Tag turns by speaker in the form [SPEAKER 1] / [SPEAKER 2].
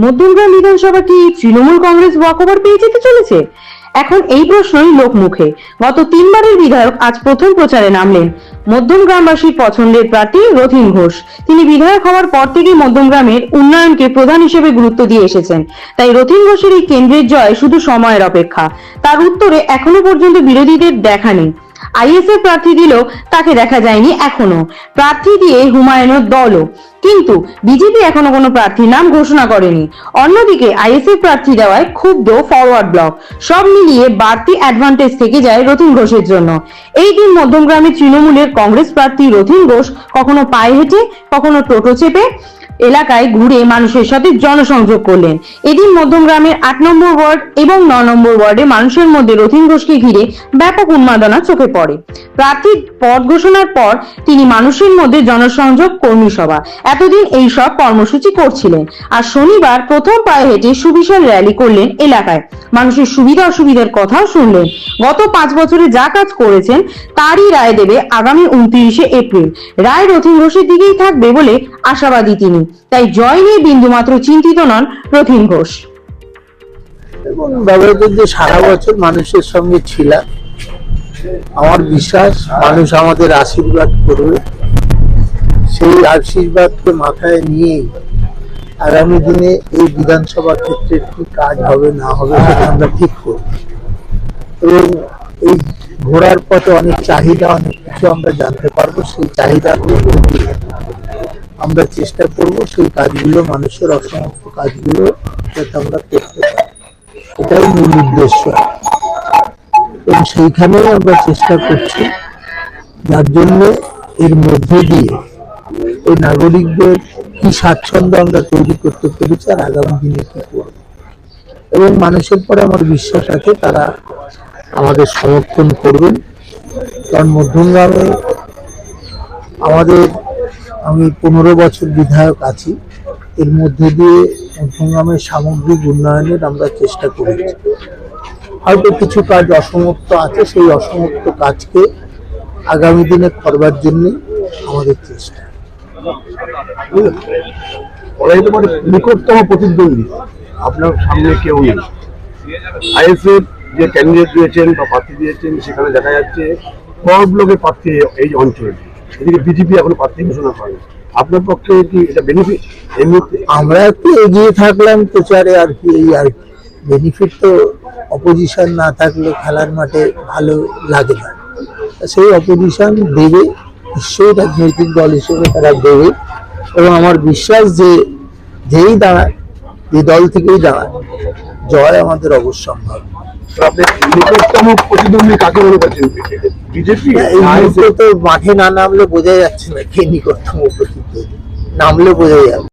[SPEAKER 1] মধ্যমগ্রাম বিধানসভা কি তৃণমূল কংগ্রেস ওয়াকওভার পেয়ে যেতে চলেছে? এখন এই প্রশ্নই লোকমুখে। গত 3বারের বিধায়ক আজ প্রথম প্রচারে নামলেন। মধ্যমগ্রামবাসীর পছন্দের প্রার্থী রথীন ঘোষ। তিনি বিধায়ক হওয়ার পর থেকে মধ্যমগ্রামের উন্নয়নকে প্রধান হিসেবে গুরুত্ব দিয়ে এসেছেন। তাই রথীন ঘোষের এই কেন্দ্রের জয় শুধু সময়ের অপেক্ষা। তার উত্তরে এখনো পর্যন্ত বিরোধীদের দেখা নেই। আইএসএফ প্রার্থী দিলেও তাকে দেখা যায়নি এখনো। প্রার্থী দিয়ে হুমায়ুনের দলও, কিন্তু বিজেপি এখনো কোনো প্রার্থীর নাম ঘোষণা করেনি। অন্যদিকে আইএসএফ প্রার্থী দেওয়ায় ক্ষুব্ধ ফরওয়ার্ড ব্লক। সব মিলিয়ে বাড়তি অ্যাডভান্টেজ থেকে যায় রথীন ঘোষের জন্য। এই দিন মধ্যমগ্রামে তৃণমূলের কংগ্রেস প্রার্থী রথীন ঘোষ কখনো পায়ে হেঁটে, কখনো টোটো চেপে এলাকায় ঘুরে মানুষের সাথে জনসংযোগ করলেন। এদিন মধ্যমগ্রামের 8 নম্বর ওয়ার্ড এবং 9 নম্বর ওয়ার্ডে মানুষের মধ্যে রথীন ঘোষকে ঘিরে ব্যাপক উন্মাদনা চোখে পড়ে। প্রার্থীর পদ ঘোষণার পর তিনি মানুষের মধ্যে জনসংযোগ, কর্মী সভা, এতদিন এই সব কর্মসূচি করছিলেন। আর শনিবার প্রথম পায়ে হেঁটে সুবিশাল র্যালি করলেন এলাকায়। মানুষের সুবিধা অসুবিধার কথাও শুনলেন। গত 5 বছরে যা কাজ করেছেন তারই রায় দেবে আগামী 29শে এপ্রিল। রায় রথীন ঘোষের দিকেই থাকবে বলে আশাবাদী তিনি। তাই জয় নিয়ে বিন্দুমাত্র চিন্তিত নন রথীন ঘোষ।
[SPEAKER 2] এবং ব্যবহারের যে সারা বছর মানুষের সঙ্গে ছিলাম, আমার বিশ্বাস মানুষ আমাদের আশীর্বাদ করবে। সেই আশীর্বাদকে মাথায় নিয়ে আগামী দিনে এই বিধানসভা ক্ষেত্রে কি কাজ হবে না হবে সেটা আমরা ঠিক করব। এবং এই ঘোরার পথে অনেক চাহিদা, অনেক কিছু আমরা জানতে পারবো। সেই চাহিদাগুলো আমরা চেষ্টা করব সেই কাজগুলো, মানুষের অসমাপ্ত কাজগুলো যাতে আমরা করতে পারি, এটাই মূল উদ্দেশ্য। এবং সেইখানেই আমরা চেষ্টা করছি, যার জন্য এর মধ্যে দিয়ে ওই নাগরিকদের কি স্বাচ্ছন্দ্য আমরা তৈরি করতে পেরেছি আর আগামী দিনে কি করব। এবং মানুষের পরে আমার বিশ্বাস আছে তারা আমাদের সমর্থন করবেন। কারণ মধ্যমগ্রামে আমি 15 বছর বিধায়ক আছি, এর মধ্যে দিয়ে মধ্যমগ্রামের সামগ্রিক উন্নয়নের আমরা চেষ্টা করেছি। হয়তো কিছু কাজ অসমাপ্ত আছে, সেই অসমাপ্ত কাজকে আগামী দিনে করবার জন্য আমাদের চেষ্টা।
[SPEAKER 3] নিকটতম প্রতিদ্বন্দ্বী আপনার সামনে কেউ নেই। আইএসএফ যে ক্যান্ডিডেট দিয়েছেন বা প্রার্থী দিয়েছেন, সেখানে দেখা যাচ্ছে ব্লকের প্রার্থী এই অঞ্চলে, এদিকে বিজেপি এখনো প্রার্থী ঘোষণা করেনি। আপনার পক্ষে কি এটা বেনিফিট? এই মুহূর্তে
[SPEAKER 2] আমরা একটু এগিয়ে থাকলাম প্রচারে, আর কি এই আর কি। বেনিফিট তো অপোজিশন না থাকলে খেলার মাঠে ভালো লাগে না। সেই অপোজিশন দেবে, নিশ্চয়ই রাজনৈতিক দল হিসেবে তারা দেবে। এবং আমার বিশ্বাস যে যেই দাঁড়ায়, যে দল থেকেই দাঁড়ায়, জয় আমাদের অবশ্যম্ভাবী।
[SPEAKER 3] নিকটতম প্রতিদ্বন্দ্বী কাকে মনে করছেন? বিজেপি?
[SPEAKER 2] এই মুহূর্তে তো মাঠে না নামলে বোঝা যাচ্ছে না কে নিকটতম প্রতিদ্বন্দ্বী, নামলে বোঝা যাবে।